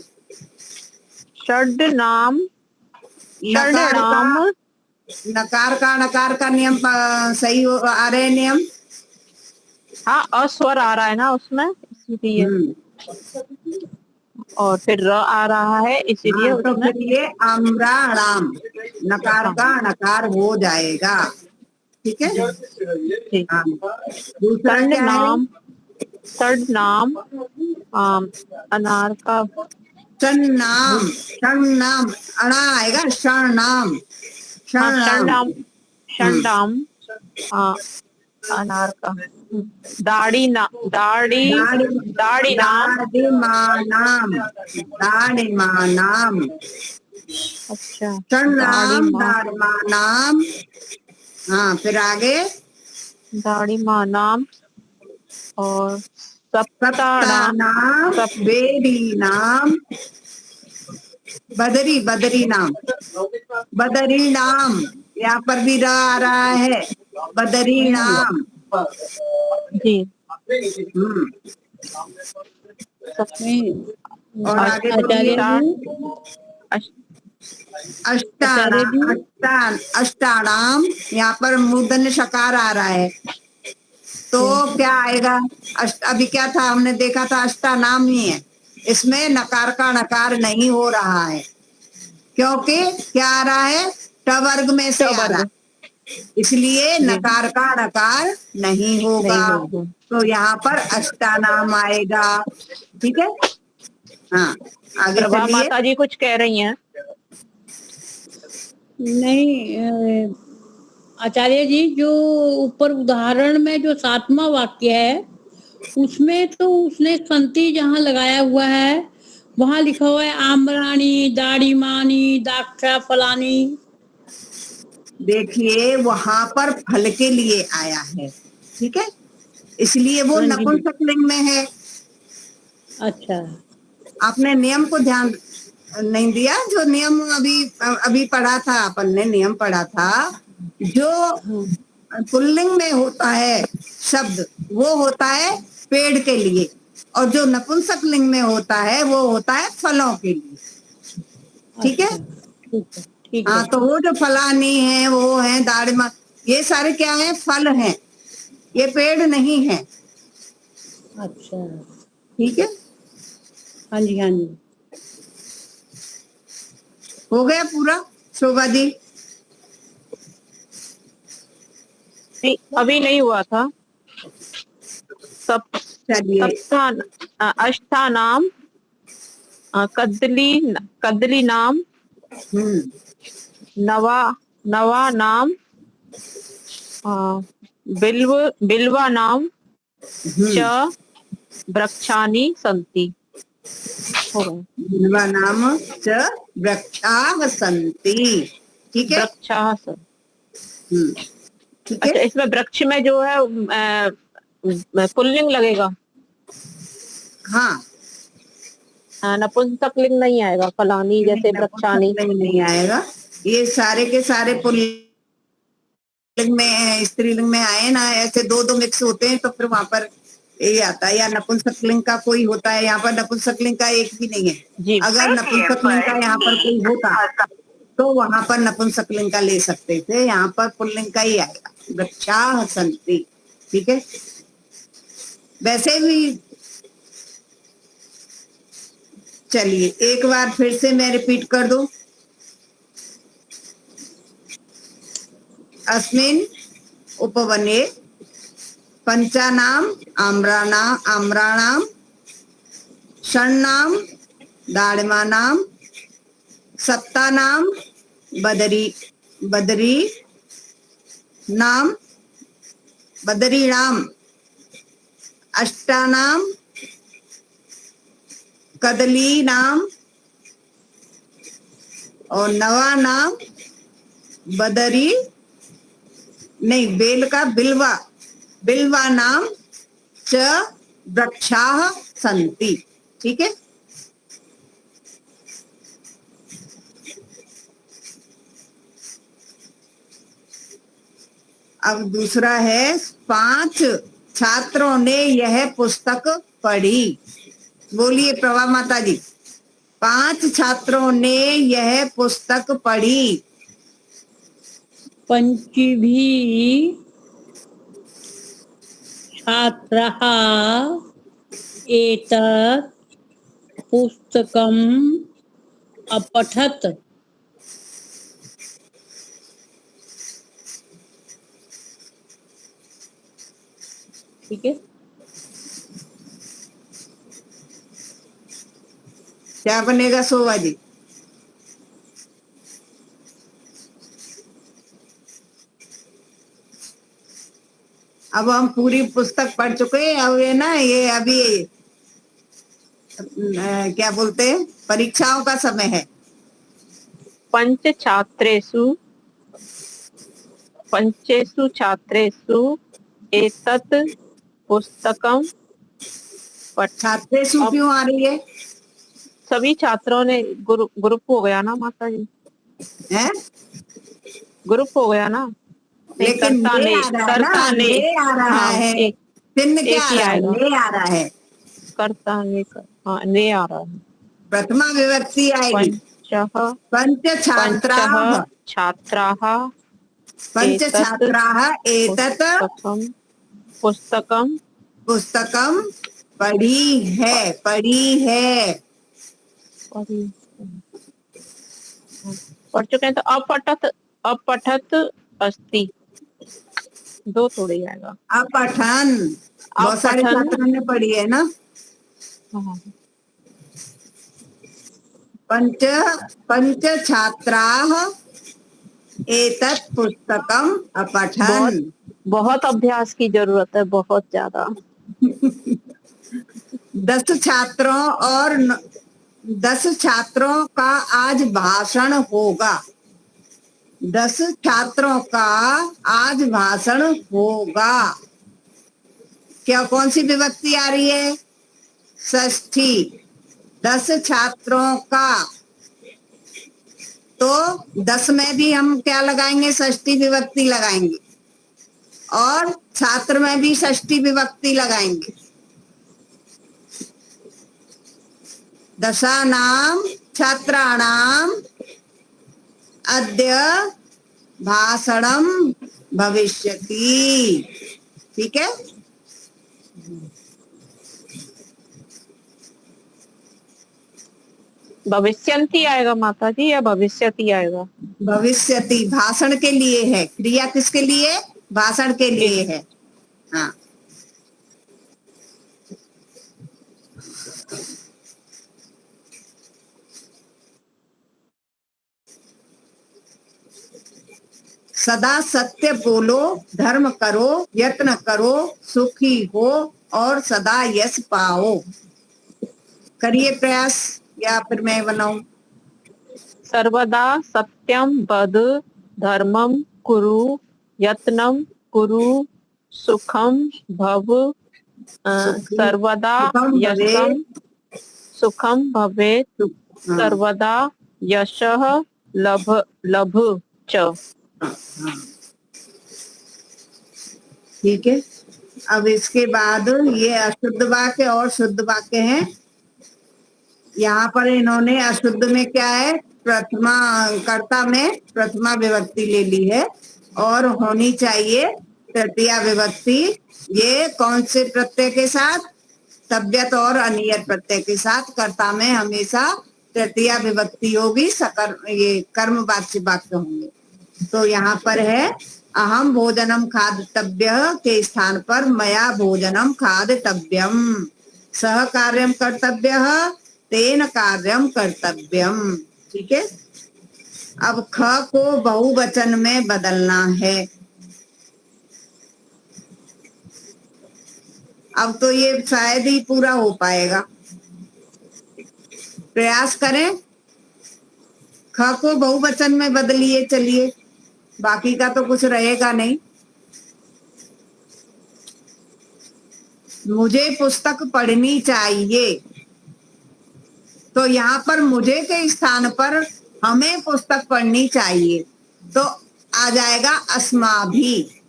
षड्नाम, नकार का नियम सही आ रहे नियम। हाँ, अस्वर आ रहा है ना उसमें, इसीलिए। हम्म, और फिर र आ रहा है, इसीलिए हाँ, तो उसमें। फिर ये आम्राणाम, नकार हाँ का नकार हो जाएगा। ठीक है। जी। हाँ, दूसरा षड क्या है? नाम, षड नाम, अनार का। षण नाम, षण नाम, अणा आएगा, षण नाम, हाँ, षण षड नाम। नाम, षड हम्म, नाम, अनार का। दाढ़ी ना, दाढ़ी, दाढ़ी, दाढ़ी नाम। दाढ़ीमानाम, दाढ़ीमानाम, अच्छा, षण दाढ़ी नाम, माँ, दाढ़ीमानाम। हाँ, फिर आगे दाढ़ी माँ नाम। और सप्ता सप्तानाम, नाम, सप, बेरी नाम, बदरी, बदरी नाम, बदरी नाम। यहाँ पर भी रा आ रहा है, बदरी नाम। जी। हम्म, सप, में और आगे बोलिए। आचार्य अष्टा, जी, अष्ट, अष्टाना, आचार्य जी। अष्टानाम, यहाँ पर मूर्धन्य शकार आ रहा है, तो क्या आएगा? अभी क्या था, हमने देखा था अष्टानाम ही है, इसमें नकार का नकार नहीं हो रहा है, क्योंकि क्या आ रहा है, ट वर्ग में ट से आ रहा वर्ग। है, इसलिए जी, नकार का नकार नहीं होगा। नहीं होगा। तो यहाँ पर अष्टानाम आएगा। ठीक है। हाँ, आगे प्रभा चलिए। माता जी कुछ कह रही हैं। नहीं, आचार्य जी, जो ऊपर उदाहरण में जो 7वां वाक्य है, उसमें तो उसने संति जहाँ लगाया हुआ है, वहां लिखा हुआ है आम्राणी, दाढ़ीमानी, दाक्षा, फलानी। देखिए, वहां पर फल के लिए आया है। ठीक है, इसलिए वो हाँ जी। नपुंसक लिंग में है। अच्छा। आपने नियम को ध्यान नहीं दिया, जो नियम अभी अभी पढ़ा था, अपन ने नियम पढ़ा था, जो हाँ। पुल्लिंग में होता है शब्द, वो होता है पेड़ के लिए, और जो नपुंसक लिंग में होता है वो होता है फलों के लिए। ठीक है। अच्छा, ठीक है, ठीक हाँ, है। तो वो जो फलानी है, वो है दाड़मा, ये सारे क्या है, फल हैं, ये पेड़ नहीं है। अच्छा। ठीक है, हाँ जी, हाँ जी। हो गया पूरा शोभा जी? नहीं, अभी नहीं हुआ था। सप, चलिए। सप्तान, अष्टानाम, कदली, कदली नाम, हम्म, नवा, नवा नाम, बिल्व, बिल्वा नाम, च हम्म, वृक्षानि सन्ति। हो गए। बिल्वा नाम च वृक्षाः सन्ति। ठीक है। वृक्षाः हम्म, ठीक है। अच्छा, इसमें वृक्ष में जो है पुल्लिंग लगेगा। हाँ, नपुंसक लिंग नहीं आएगा, फलानी नहीं, जैसे नपुंसक वृक्षानी। लिंग नहीं आएगा। ये सारे के सारे पुल्लिंग में, स्त्रीलिंग में आए ना, ऐसे दो दो मिक्स होते हैं, तो फिर वहां पर यही आता है। या नपुंसक लिंग का कोई होता है, यहाँ पर नपुंसक लिंग का एक भी नहीं है। जी। अगर नपुंसक लिंग का यहाँ पर कोई होता तो वहां पर नपुंसक लिंग का ले सकते थे, यहाँ पर पुल्लिंग का ही आएगा, वृक्षाः सन्ति। ठीक है। वैसे भी चलिए एक बार फिर से मैं रिपीट कर दूं। अस्मिन् उपवने पंचानाम आम्राणाम, षण्णाम दाड़मानाम, सप्तानाम बदरी, बदरी नाम, बदरीणाम, अष्टानाम कदली नाम, और नवा नाम बदरी, नहीं, बेल का बिल्वा, बिल्वा नाम च वृक्षाः सन्ति। ठीक है। अब दूसरा है, 5 छात्रों ने यह पुस्तक पढ़ी। बोलिए प्रभा माता जी। 5 छात्रों ने यह पुस्तक पढ़ी। पंचभी छात्रः एतत् पुस्तकम् अपठत्। ठीक है। क्या बनेगा शोभा जी? अब हम पूरी पुस्तक पढ़ चुके हैं। अब ये ना, ये अभी क्या बोलते हैं, परीक्षाओं का समय है। पंचेषु छात्रेषु एतत् पुस्तकं छात्रेषु अब क्यों आ रही है? सभी छात्रों ने ग्रुप हो गया ना माता जी, हैं? ग्रुप हो गया ना। नहीं, लेकिन कर्ता ले ने, आ रहा है ना, कर्ता ने। ले आ रहा हाँ, है। एक चिन्ह क्या एक आ ही रहा है? आएगा। ले आ रहा है। कर्ता ने हाँ, ले आ रहा है। प्रथमा विभक्ति आएगी। पंचः पंच छात्राः, छात्राः पंच एतत् छात्राः एतत् पुस्तकं पुस्तकम पढ़ी है, पढ़ी है। पढ़ चुके हैं। तो अपठत अस्ति, दो थोड़ी आएगा। अपठन, बहुत सारे अपठन। छात्रों ने पढ़ी है ना। हाँ, पंच पंच छात्राः एतत् पुस्तकम अपठन। बहुत अभ्यास की जरूरत है, बहुत ज्यादा। 10 छात्रों और 10 छात्रों का आज भाषण होगा। 10 छात्रों का आज भाषण होगा। क्या, कौन सी विभक्ति आ रही है? षष्ठी। 10 छात्रों का, तो 10 में भी हम क्या लगाएंगे? षष्ठी विभक्ति लगाएंगे। और छात्र में भी षष्ठी विभक्ति लगाएंगे। दशानां छात्राणाम अद्य भाषणम भविष्यति। ठीक है। भविष्यंति आएगा माता जी या भविष्यति आएगा? भविष्यति भाषण के लिए है। क्रिया किसके लिए? भाषण के लिए है। हाँ, सदा सत्य बोलो, धर्म करो, यत्न करो, सुखी हो और सदा यश पाओ। करिए प्रयास, या फिर मैं बनाऊं? सर्वदा सत्यम वद, धर्मम कुरु, यत्नम कुरु, सुखम भव, सर्वदा सुखम यशम भवेत्। सुखम भवेत्, हाँ, सर्वदा यशः लभ च। हाँ, ठीक है। अब इसके बाद ये अशुद्ध वाक्य और शुद्ध वाक्य हैं। यहाँ पर इन्होंने अशुद्ध में क्या है? प्रथमा, कर्ता में प्रथमा विभक्ति ले ली है और होनी चाहिए तृतीया विभक्ति। ये कौन से प्रत्यय के साथ? तव्यत और अनियत प्रत्यय के साथ। कर्ता में हमेशा तृतीया विभक्ति होगी। सकर, ये कर्मवाच्य वाक्य होंगे। तो यहाँ पर है अहम भोजनम खादितव्य के स्थान पर मया भोजनम खादितव्यम, सह कार्यम कर्तव्यः तेन कार्यम कर्तव्यम। ठीक है। अब ख को बहुवचन में बदलना है। अब तो ये शायद ही पूरा हो पाएगा। प्रयास करें। ख को बहुवचन में बदलिए। चलिए, बाकी का तो कुछ रहेगा नहीं। मुझे पुस्तक पढ़नी चाहिए, तो यहाँ पर मुझे के स्थान पर हमें पुस्तक पढ़नी चाहिए, तो आ जाएगा अस्माभि।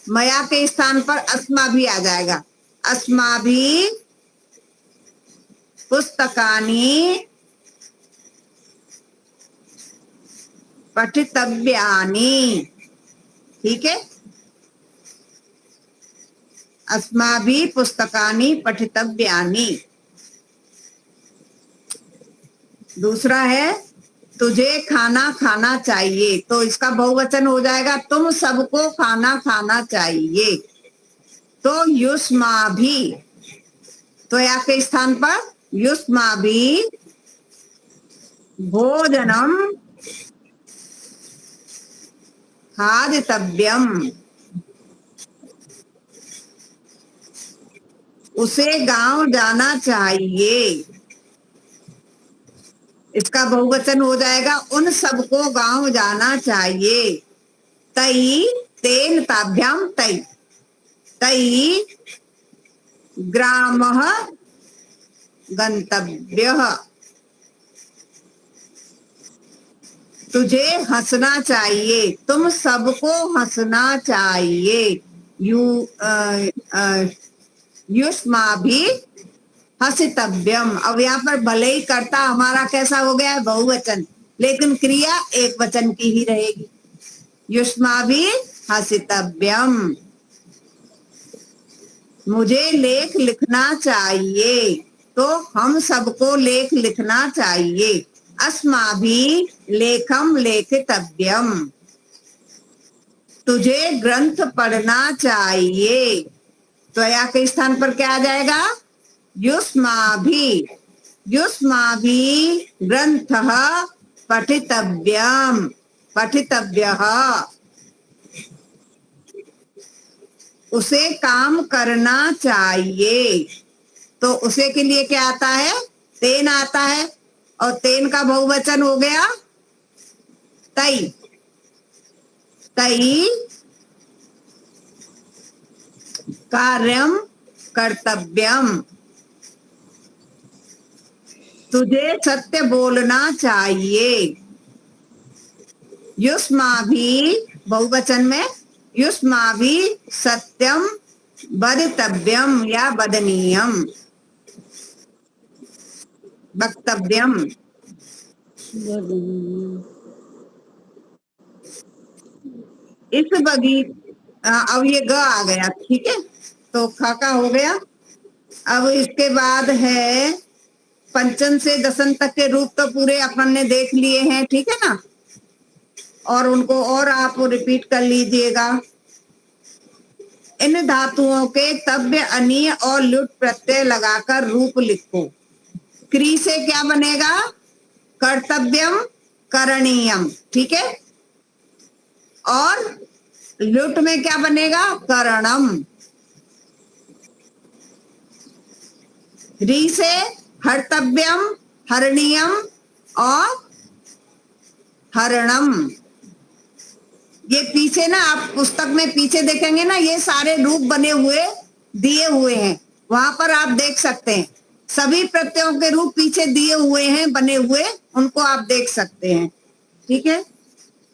मया के स्थान पर अस्माभि आ जाएगा। अस्माभि पुस्तकानि पठितव्यानि। ठीक है। अस्माभिः पुस्तकानि पठितव्यानि। दूसरा है तुझे खाना खाना चाहिए, तो इसका बहुवचन हो जाएगा तुम सबको खाना खाना चाहिए। तो युष्माभिः, तो या के स्थान पर युष्माभिः भोजनम खादितव्यम, उसे गांव जाना चाहिए। इसका बहुवचन हो जाएगा उन सबको गांव जाना चाहिए। तई तेन ताभ्याम तई, तई ग्रामः गंतव्यः, तुझे हंसना चाहिए, तुम सबको हंसना चाहिए। युष्माभिः हसितव्यम। अब यहाँ पर भले ही कर्ता हमारा कैसा हो गया है बहुवचन, लेकिन क्रिया एक वचन की ही रहेगी। युष्माभिः हसितव्यम, मुझे लेख लिखना चाहिए, तो हम सबको लेख लिखना चाहिए। अस्माभिः लेखम लेखितव्यम, तुझे ग्रंथ पढ़ना चाहिए, तो या के स्थान पर क्या आ जाएगा युष्माभिः, युष्माभिः ग्रंथः पठितव्यम, पठितव्यः, उसे काम करना चाहिए। तो उसे के लिए क्या आता है तेन आता है, और तेन का बहुवचन हो गया तई, तई कार्यम कर्तव्यम, तुझे सत्य बोलना चाहिए। युष्माभिः बहुवचन में युष्माभिः सत्यम वदितव्यम या वदनीयम, वक्तव्यम। इस अब ये ग आ गया, ठीक है, तो खा का हो गया। अब इसके बाद है पंचम से दसम तक के रूप तो पूरे अपन ने देख लिए हैं, ठीक है ना, और उनको और आप रिपीट कर लीजिएगा। इन धातुओं के तव्य अनीय और लुट प्रत्यय लगाकर रूप लिखो। क्री से क्या बनेगा कर्तव्यम करणीयम, ठीक है, और लुट में क्या बनेगा करणम। री से हर्तव्यम हरणीयम और हरणम। ये पीछे ना आप पुस्तक में पीछे देखेंगे ना, ये सारे रूप बने हुए दिए हुए हैं, वहां पर आप देख सकते हैं सभी प्रत्ययों के रूप पीछे दिए हुए हैं बने हुए, उनको आप देख सकते हैं, ठीक है।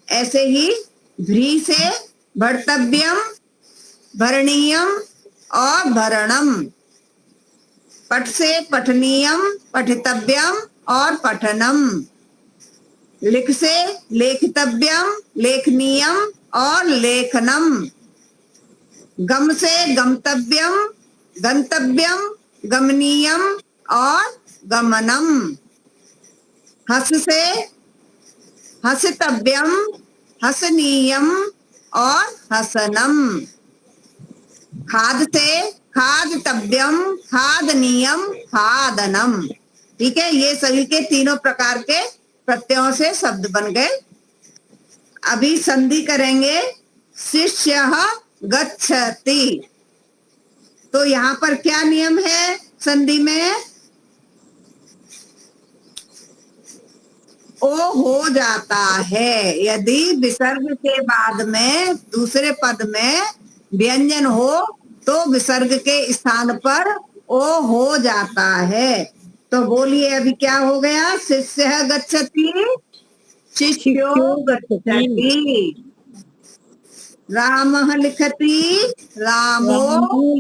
ऐसे ही भ्री से भर्तव्यम भरणीयम और भरणम, पठ से पठनीयम पठितव्यम और पठनम, लिख से लेखितव्यम लेखनीयम और लेखनम, गम से गमतव्यम गंतव्यम गमनीयम और गमनम, हस से हसितव्यम हसनीयम और हसनम, खाद से खादतव्यम खादनीयम खादनम, ठीक है। ये सभी के तीनों प्रकार के प्रत्ययों से शब्द बन गए। अभी संधि करेंगे शिष्यः गच्छति। तो यहाँ पर क्या नियम है संधि में, ओ हो जाता है यदि विसर्ग के बाद में दूसरे पद में व्यंजन हो तो विसर्ग के स्थान पर ओ हो जाता है। तो बोलिए अभी क्या हो गया, शिष्यः गच्छति शिष्यो गच्छति, रामः लिखति रामो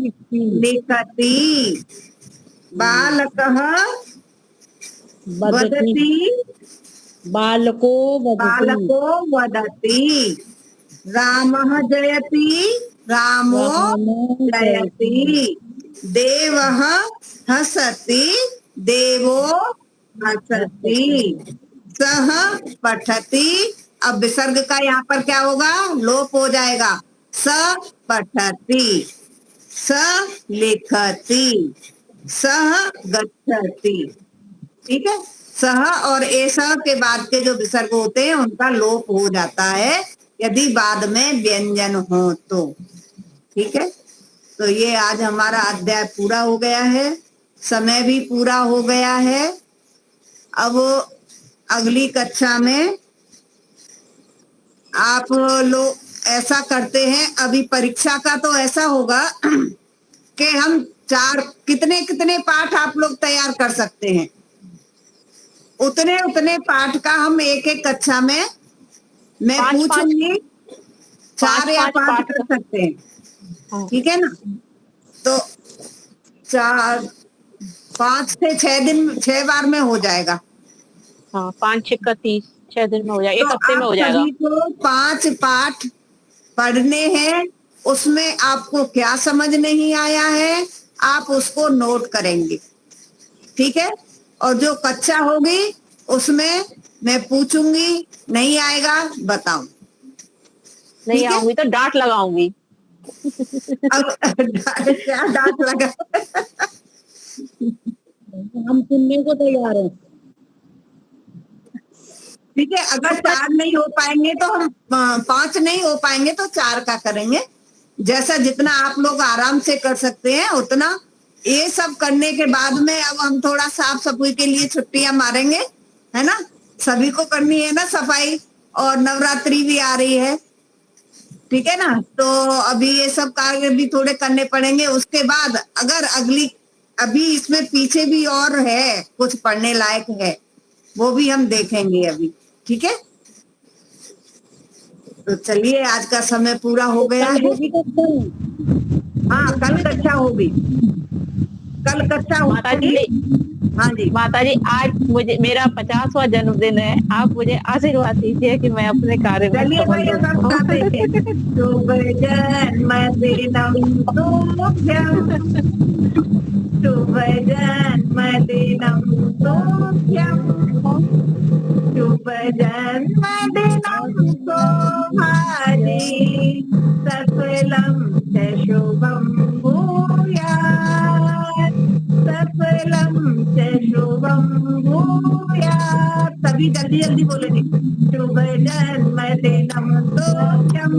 लिखति, बालकः वदति बालको वदति, रामः जयति रामो रामो जयति, देवः हसति, देवो हसति, सह पठति। अब विसर्ग का यहाँ पर क्या होगा, लोप हो जाएगा। स पठति, स लिखति, सह गच्छति। ठीक है, सह और एसह के बाद के जो विसर्ग होते हैं उनका लोप हो जाता है यदि बाद में व्यंजन हो तो। ठीक है, तो ये आज हमारा अध्याय पूरा हो गया है, समय भी पूरा हो गया है। अब अगली कक्षा में आप लोग ऐसा करते हैं, अभी परीक्षा का तो ऐसा होगा कि हम कितने कितने पाठ आप लोग तैयार कर सकते हैं, उतने उतने पाठ का हम एक एक कक्षा में मैं पूछूंगी। 4 या 5 कर सकते हैं, ठीक है ना। तो 5 से 6 दिन, 6 बार में हो जाएगा। हाँ, 5 6 का 30, 6 दिन में हो जाएगा, 1 हफ्ते में हो जाएगा। सभी को 5 पाठ पढ़ने हैं, उसमें आपको क्या समझ नहीं आया है आप उसको नोट करेंगे। ठीक है, और जो कच्चा होगी उसमें मैं पूछूंगी, नहीं आएगा बताओ। नहीं आऊंगी तो डांट लगाऊंगी। अब क्या डांट लगा? हम सुनने को तैयार हैं। ठीक है, अगर 4 नहीं हो पाएंगे तो हम 5 नहीं हो पाएंगे तो 4 का करेंगे, जैसा जितना आप लोग आराम से कर सकते हैं उतना। ये सब करने के बाद में अब हम थोड़ा साफ सफाई के लिए छुट्टियां मारेंगे, है ना। सभी को करनी है ना सफाई, और नवरात्रि भी आ रही है, ठीक है ना। तो अभी ये सब कार्य भी थोड़े करने पड़ेंगे। उसके बाद अगर अभी इसमें पीछे भी और है कुछ पढ़ने लायक है, वो भी हम देखेंगे अभी। ठीक है, तो चलिए आज का समय पूरा हो गया है। हाँ, कल कक्षा होगी, कल कक्षा माता जी, हाँ जी माता जी, आज मेरा 50वां जन्मदिन है, आप मुझे आशीर्वाद दीजिए कि मैं अपने कार्य में चलिए सफल भैया रहूं। सब गाते हैं। शुभ जन्मदिनं तुभ्यं, शुभ जन्मदिनं तुभ्यं, शुभ जन्मदिनं शोभाजी, सफलं च शुभं भूयात्, सफलं च शुभं भूयात्। सभी जल्दी जल्दी बोलेंगे। शुभ जन्मदिनं तुभ्यं,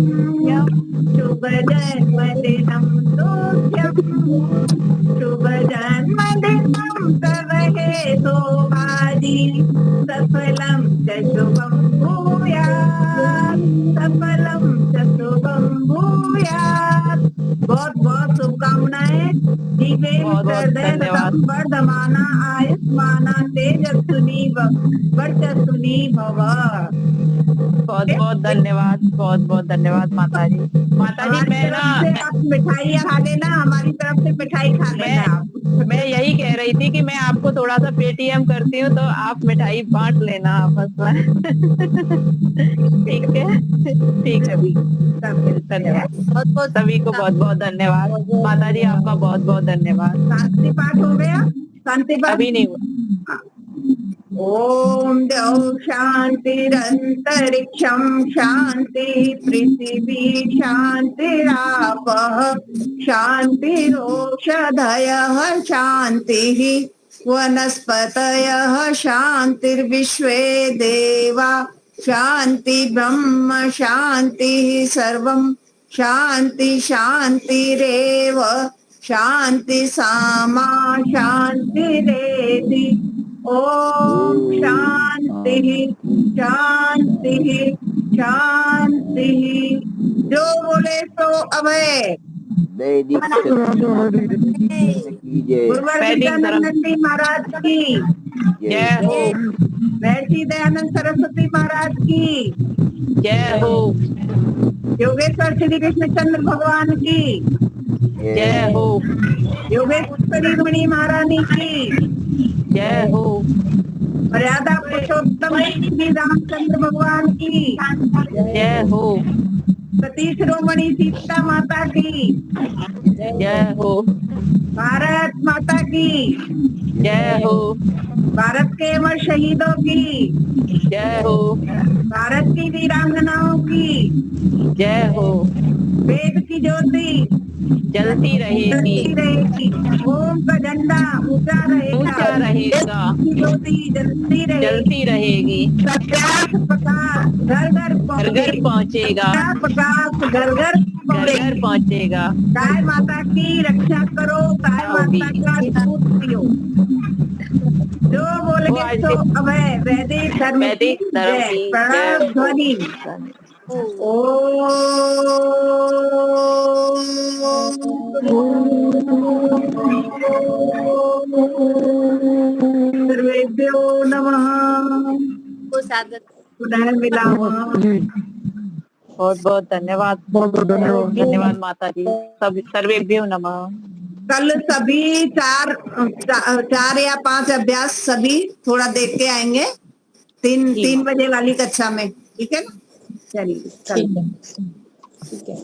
शुभ जन्मदिनं तुभ्यं, शुभ जन्मदिनं तव हेतुवादी, सफलं च शुभं भूयात्, सफलं च शुभं भूयात्। बहुत बहुत शुभकामनाएं। वर्धमाना आयुष्माना तेजस्विनी वर्चस्विनी भव। बहुत बहुत धन्यवाद, बहुत बहुत धन्यवाद माता जी। माता जी, मैं ना आप मिठाई खा लेना, हमारी तरफ से मिठाई खा लेना आप। मैं यही कह रही थी कि मैं आपको थोड़ा सा पेटीएम करती हूँ तो आप मिठाई बांट लेना आपस में। ठीक है, ठीक है, धन्यवाद। बहुत बहुत सभी को बहुत बहुत धन्यवाद। माता जी आपका बहुत बहुत धन्यवाद। शांति पाठ हो गया? शांति पाठ अभी नहीं हुआ। ओम द्यौ शांतिरंतरिक्षं शांति, पृथिवी शांतिरापः शांतिरोषधयः शांतिः, वनस्पतयः शांतिर्विश्वे देवा शांति, ब्रह्म शांतिः, सर्वं शांति शांतिरेव, शांति सामा शांतिरेधि। ओम शांति शांति शांति। जो बोले तो अभय। गुरुवर विद्यानंद जी महाराज की जय हो, महर्षि दयानंद सरस्वती महाराज की जय हो, योगेश्वर श्री कृष्णचंद्र भगवान की जय हो, योगेश्वरी मणि महारानी की जय हो, मर्यादा पुरुषोत्तम श्री रामचंद्र भगवान की जय हो, सती शिरोमणि सीता माता की, जय हो, भारत माता की, जय हो, भारत के अमर शहीदों की, जय हो, भारत की वीरांगनाओं की, जय हो, वेद की ज्योति जलती रहेगी, जलती रहेगी, ओम का झंडा ऊंचा ऊंचा रहेगा, रहेगा, की ज्योति जलती रहेगी, जलती रहेगी, प्रकाश प्रकाश घर घर घर घर पहुँचेगा, प्रकाश घर घर घर घर पहुँचेगा। गाय माता की रक्षा करो, गाय माता का दूध पियो, जो वो बोले आज सो अभय, वैदिक धर्म की वैदिक धर्म जय। की प्रणव जय ध्वनि ओ सर्वेभ्यो नमः। को सादर पुनः मिलामः। बहुत बहुत धन्यवाद, धन्यवाद माता जी। सब सर्वेभ्यो नमः। कल सभी चार या 5 अभ्यास सभी थोड़ा देख के आएंगे, जी, 3 बजे वाली कक्षा में, ठीक है ना? चलिए कल ठीक है।